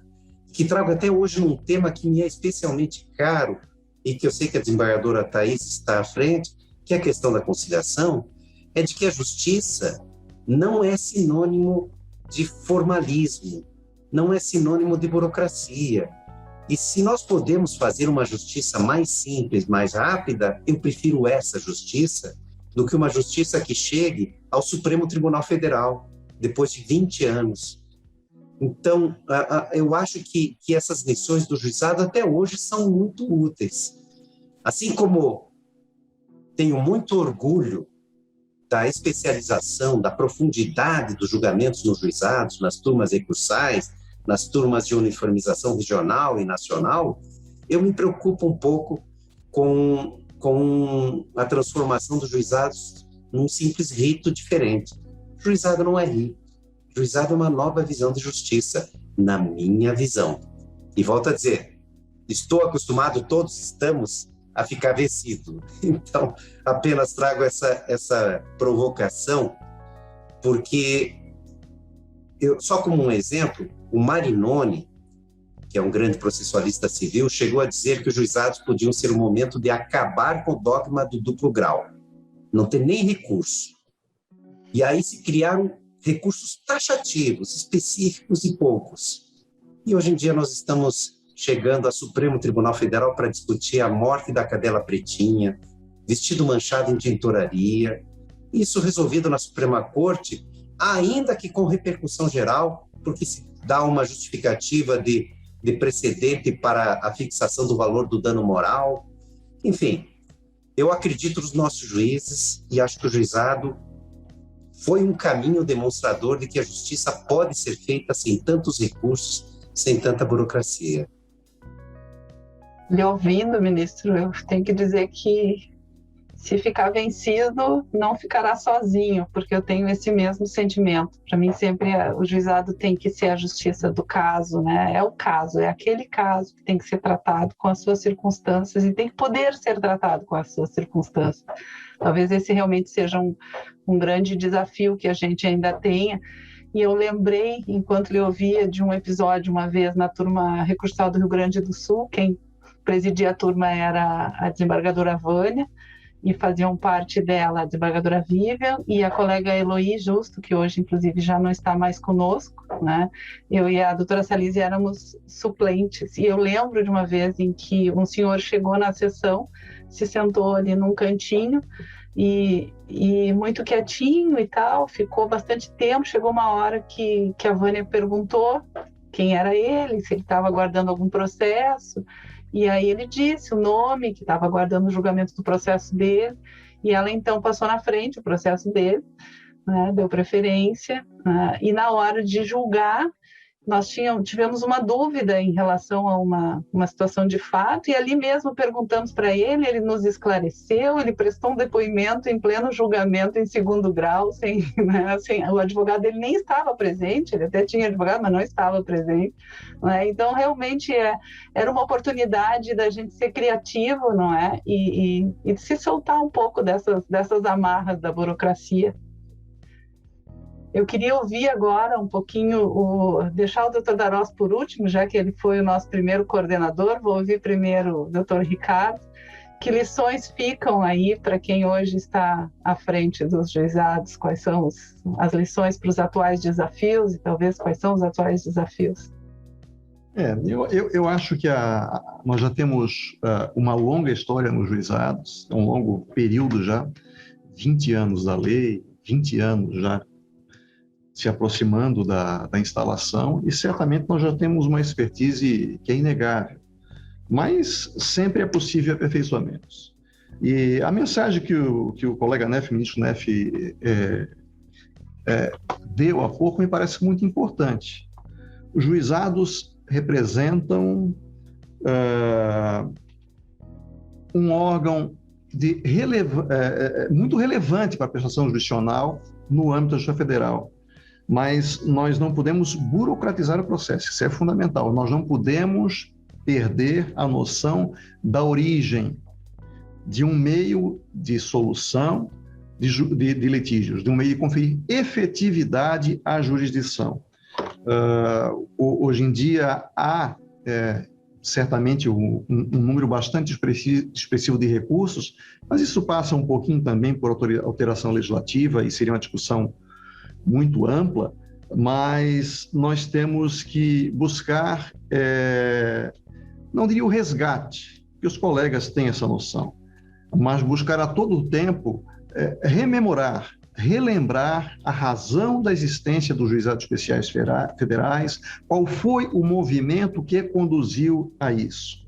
que trago até hoje num tema que me é especialmente caro e que eu sei que a desembargadora Thaís está à frente, que é a questão da conciliação, é de que a justiça não é sinônimo de formalismo, não é sinônimo de burocracia. E se nós podemos fazer uma justiça mais simples, mais rápida, eu prefiro essa justiça do que uma justiça que chegue ao Supremo Tribunal Federal, depois de 20 anos. Então, eu acho que essas lições do juizado até hoje são muito úteis. Assim como tenho muito orgulho da especialização, da profundidade dos julgamentos nos juizados, nas turmas recursais, nas turmas de uniformização regional e nacional, eu me preocupo um pouco com a transformação dos juizados num simples rito diferente. Juizado não é rito. Juizado é uma nova visão de justiça, na minha visão. E volto a dizer, estou acostumado, todos estamos, a ficar vencido. Então, apenas trago essa provocação, porque, só como um exemplo, o Marinoni, que é um grande processualista civil, chegou a dizer que os juizados podiam ser o momento de acabar com o dogma do duplo grau, não ter nem recurso. E aí se criaram recursos taxativos, específicos e poucos. E hoje em dia nós estamos chegando ao Supremo Tribunal Federal para discutir a morte da cadela pretinha, vestido manchado em tintoraria, isso resolvido na Suprema Corte, ainda que com repercussão geral, porque se dá uma justificativa de precedente para a fixação do valor do dano moral. Enfim, eu acredito nos nossos juízes e acho que o juizado foi um caminho demonstrador de que a justiça pode ser feita sem tantos recursos, sem tanta burocracia. Lhe ouvindo, ministro, eu tenho que dizer que se ficar vencido, não ficará sozinho, porque eu tenho esse mesmo sentimento. Para mim, sempre o juizado tem que ser a justiça do caso, né? É o caso, é aquele caso que tem que ser tratado com as suas circunstâncias e tem que poder ser tratado com as suas circunstâncias. Talvez esse realmente seja um grande desafio que a gente ainda tenha. E eu lembrei, enquanto lhe ouvia, de um episódio uma vez na turma recursal do Rio Grande do Sul. Quem presidia a turma era a desembargadora Vânia, e faziam parte dela a desembargadora Vivian e a colega Eloí Justo, que hoje, inclusive, já não está mais conosco, né? Eu e a doutora Salise éramos suplentes. E eu lembro de uma vez em que um senhor chegou na sessão, se sentou ali num cantinho, e muito quietinho e tal, ficou bastante tempo. Chegou uma hora que a Vânia perguntou quem era ele, se ele estava aguardando algum processo. E aí ele disse o nome, que estava aguardando o julgamento do processo dele, e ela então passou na frente o processo dele, né, deu preferência, e na hora de julgar, nós tivemos uma dúvida em relação a uma situação de fato, e ali mesmo perguntamos para ele, ele nos esclareceu, ele prestou um depoimento em pleno julgamento em segundo grau, sem, né, assim, o advogado dele nem estava presente, ele até tinha advogado, mas não estava presente, né? Então, realmente, era uma oportunidade da gente ser criativo, não é? E de se soltar um pouco dessas amarras da burocracia. Eu queria ouvir agora um pouquinho, deixar o Dr. Darós por último, já que ele foi o nosso primeiro coordenador. Vou ouvir primeiro o Dr. Ricardo. Que lições ficam aí para quem hoje está à frente dos juizados? Quais são as lições para os atuais desafios e talvez quais são os atuais desafios? Eu acho que nós já temos uma longa história nos juizados, um longo período já, 20 anos da lei, 20 anos já se aproximando da instalação, e certamente nós já temos uma expertise que é inegável, mas sempre é possível aperfeiçoamentos. E a mensagem que o colega Neff, ministro Neff, deu há pouco me parece muito importante. Os juizados representam um órgão muito relevante para a prestação jurisdicional no âmbito da Justiça Federal. Mas nós não podemos burocratizar o processo, isso é fundamental. Nós não podemos perder a noção da origem de um meio de solução de litígios, de um meio de conferir efetividade à jurisdição. Hoje em dia há certamente um número bastante expressivo de recursos, mas isso passa um pouquinho também por alteração legislativa, e seria uma discussão muito ampla, mas nós temos que buscar, não diria o resgate, que os colegas têm essa noção, mas buscar a todo tempo relembrar a razão da existência dos juizados especiais federais, qual foi o movimento que conduziu a isso,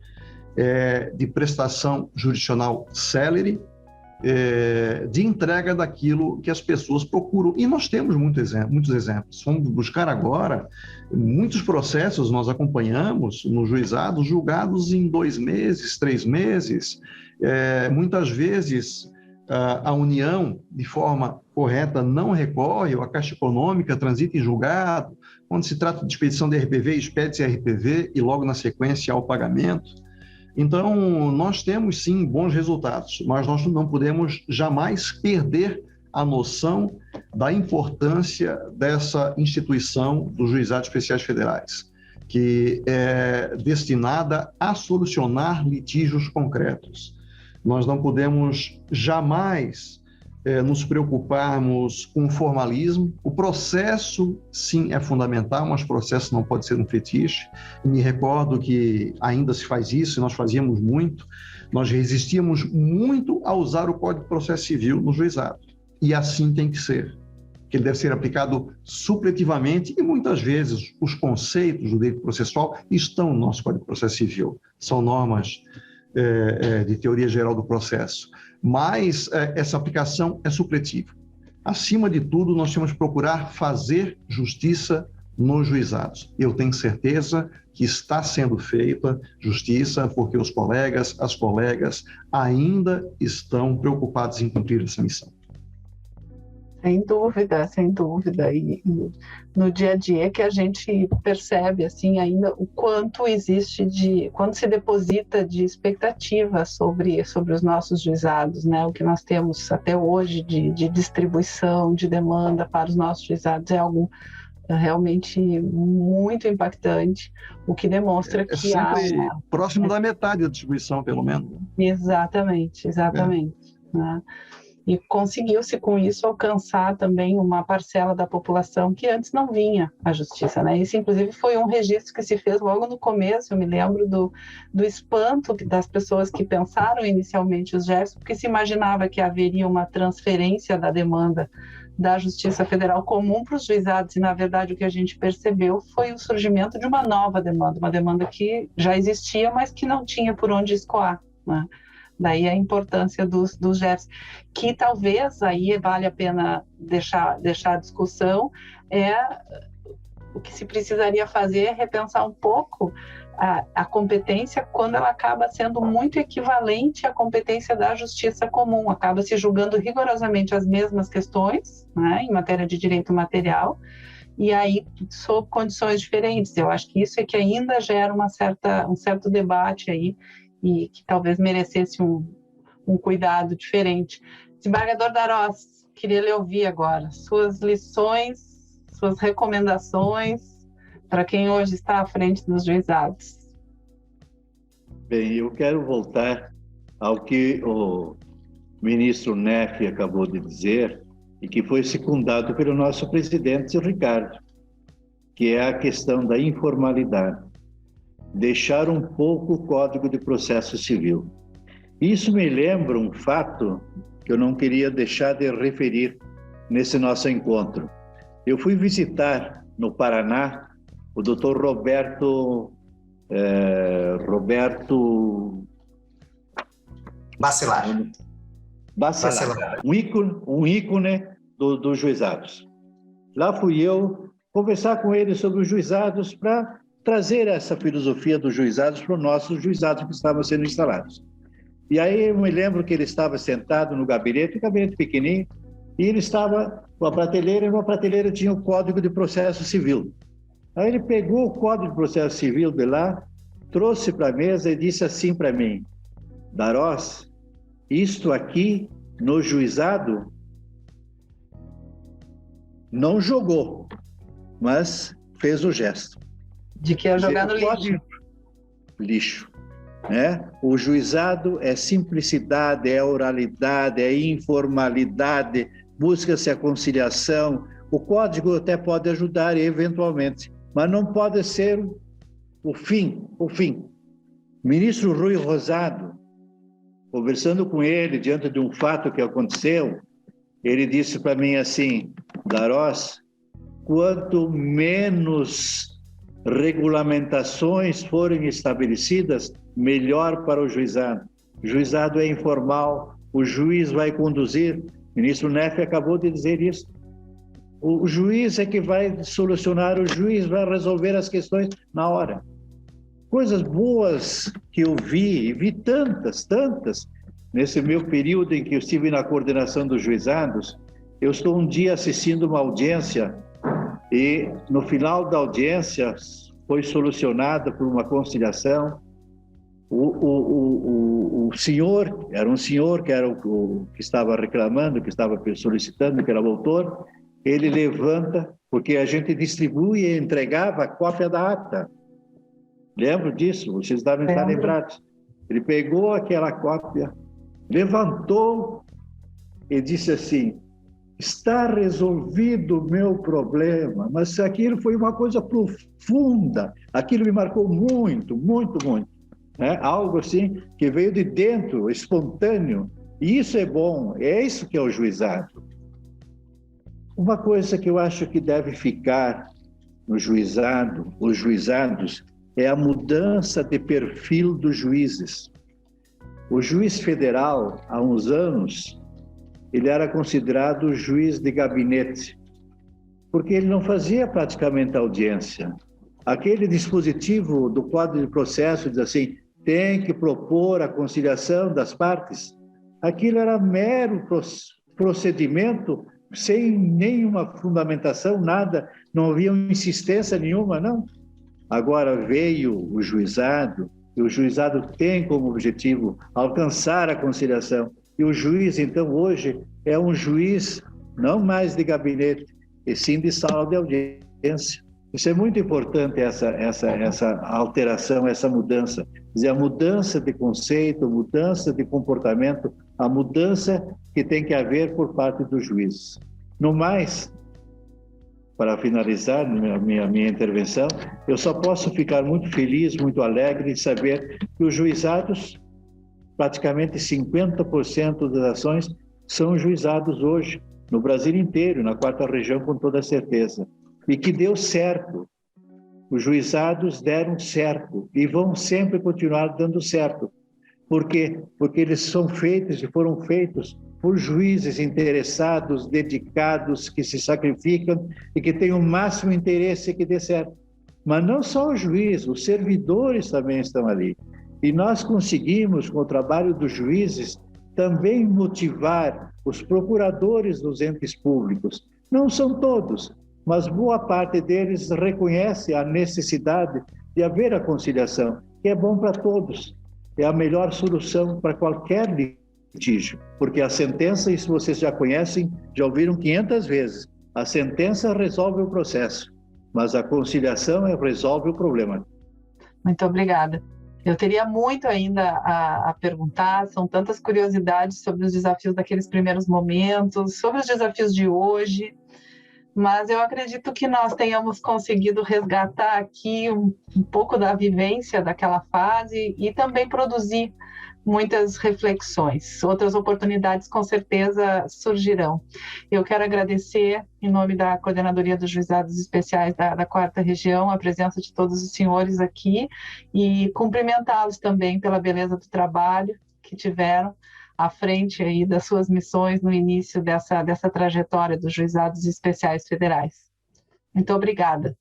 de prestação jurisdicional célere, de entrega daquilo que as pessoas procuram. E nós temos muitos exemplos. Vamos buscar agora, muitos processos nós acompanhamos no juizado, julgados em 2 meses, 3 meses. Muitas vezes a União, de forma correta, não recorre, ou a Caixa Econômica transita em julgado. Quando se trata de expedição de RPV, expede-se RPV e logo na sequência há o pagamento. Então, nós temos sim bons resultados, mas nós não podemos jamais perder a noção da importância dessa instituição dos juizados especiais federais, que é destinada a solucionar litígios concretos. Nós não podemos jamais nos preocuparmos com o formalismo. O processo, sim, é fundamental, mas o processo não pode ser um fetiche. Me recordo que ainda se faz isso, e nós fazíamos muito. Nós resistíamos muito a usar o Código de Processo Civil no juizado. E assim tem que ser. Que ele deve ser aplicado supletivamente, e muitas vezes os conceitos do direito processual estão no nosso Código de Processo Civil. São normas de teoria geral do processo. Mas essa aplicação é supletiva. Acima de tudo, nós temos que procurar fazer justiça nos juizados. Eu tenho certeza que está sendo feita justiça, porque os colegas, as colegas ainda estão preocupados em cumprir essa missão. Sem dúvida, sem dúvida. E no dia a dia que a gente percebe assim ainda o quanto existe quanto se deposita de expectativa sobre os nossos juizados, né? O que nós temos até hoje de distribuição, de demanda para os nossos juizados é algo realmente muito impactante, o que demonstra que sempre próximo da metade da distribuição, pelo menos. Exatamente. Né? E conseguiu-se com isso alcançar também uma parcela da população que antes não vinha à justiça, né? Isso inclusive foi um registro que se fez logo no começo. Eu me lembro do espanto das pessoas que pensaram inicialmente os GEFs, porque se imaginava que haveria uma transferência da demanda da Justiça Federal comum para os juizados, e na verdade o que a gente percebeu foi o surgimento de uma nova demanda, uma demanda que já existia, mas que não tinha por onde escoar, né? Daí a importância dos GEFs, que talvez aí vale a pena deixar a discussão, o que se precisaria fazer é repensar um pouco a competência quando ela acaba sendo muito equivalente à competência da justiça comum, acaba se julgando rigorosamente as mesmas questões, né, em matéria de direito material, e aí sob condições diferentes. Eu acho que isso é que ainda gera um certo debate aí, e que talvez merecesse um cuidado diferente. Desembargador Darós, queria lhe ouvir agora. Suas lições, suas recomendações para quem hoje está à frente dos juizados. Bem, eu quero voltar ao que o ministro Neff acabou de dizer e que foi secundado pelo nosso presidente Ricardo, que é a questão da informalidade. Deixar um pouco o Código de Processo Civil. Isso me lembra um fato que eu não queria deixar de referir nesse nosso encontro. Eu fui visitar no Paraná o Dr. Roberto Bacelar, um ícone dos juizados. Lá fui eu conversar com ele sobre os juizados para trazer essa filosofia dos juizados para os nossos juizados que estavam sendo instalados. E aí eu me lembro que ele estava sentado no gabinete, um gabinete pequenininho, e ele estava com a prateleira, e uma prateleira tinha o Código de Processo Civil. Aí ele pegou o Código de Processo Civil de lá, trouxe para a mesa e disse assim para mim: Darós, isto aqui no juizado não jogou, mas fez o gesto. De que é jogar no lixo. Lixo. Né? O juizado é simplicidade, é oralidade, é informalidade, busca-se a conciliação. O código até pode ajudar eventualmente, mas não pode ser o fim. O ministro Rui Rosado, conversando com ele diante de um fato que aconteceu, ele disse para mim assim: Darós, quanto menos regulamentações forem estabelecidas, melhor para o juizado. O juizado é informal, o juiz vai conduzir. O ministro Neff acabou de dizer isso. O juiz é que vai solucionar, o juiz vai resolver as questões na hora. Coisas boas que eu vi, e vi tantas, nesse meu período em que eu estive na coordenação dos juizados. Eu estou um dia assistindo uma audiência e no final da audiência foi solucionada por uma conciliação. O senhor, era um senhor que era o que estava reclamando, que estava solicitando, que era o autor, ele levanta, porque a gente distribui e entregava a cópia da ata. Lembro disso, vocês devem estar lembrados. Ele pegou aquela cópia, levantou e disse assim: está resolvido o meu problema. Mas aquilo foi uma coisa profunda, aquilo me marcou muito. Algo assim que veio de dentro, espontâneo, e isso é bom, é isso que é o juizado. Uma coisa que eu acho que deve ficar no juizado, os juizados, é a mudança de perfil dos juízes. O juiz federal, há uns anos, ele era considerado juiz de gabinete, porque ele não fazia praticamente audiência. Aquele dispositivo do Código de Processo diz assim: tem que propor a conciliação das partes. Aquilo era mero procedimento, sem nenhuma fundamentação, nada, não havia insistência nenhuma, não. Agora veio o juizado, e o juizado tem como objetivo alcançar a conciliação. E o juiz, então, hoje, é um juiz não mais de gabinete, e sim de sala de audiência. Isso é muito importante, essa alteração, essa mudança. Quer dizer, a mudança de conceito, a mudança de comportamento, a mudança que tem que haver por parte dos juízes. No mais, para finalizar minha intervenção, eu só posso ficar muito feliz, muito alegre de saber que os juizados, praticamente 50% das ações são juizados hoje, no Brasil inteiro, na 4ª região, com toda certeza. E que deu certo. Os juizados deram certo e vão sempre continuar dando certo. Por quê? Porque eles são feitos e foram feitos por juízes interessados, dedicados, que se sacrificam e que têm o máximo interesse que dê certo. Mas não só o juiz, os servidores também estão ali. E nós conseguimos, com o trabalho dos juízes, também motivar os procuradores dos entes públicos. Não são todos, mas boa parte deles reconhece a necessidade de haver a conciliação, que é bom para todos. É a melhor solução para qualquer litígio, porque a sentença, isso vocês já conhecem, já ouviram 500 vezes, a sentença resolve o processo, mas a conciliação resolve o problema. Muito obrigada. Eu teria muito ainda a perguntar, são tantas curiosidades sobre os desafios daqueles primeiros momentos, sobre os desafios de hoje, mas eu acredito que nós tenhamos conseguido resgatar aqui um pouco da vivência daquela fase e também produzir muitas reflexões. Outras oportunidades com certeza surgirão. Eu quero agradecer, em nome da Coordenadoria dos Juizados Especiais da 4ª Região, a presença de todos os senhores aqui e cumprimentá-los também pela beleza do trabalho que tiveram à frente aí das suas missões no início dessa trajetória dos Juizados Especiais Federais. Muito obrigada.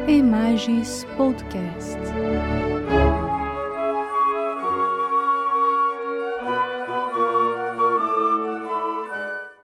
Imagens Podcast.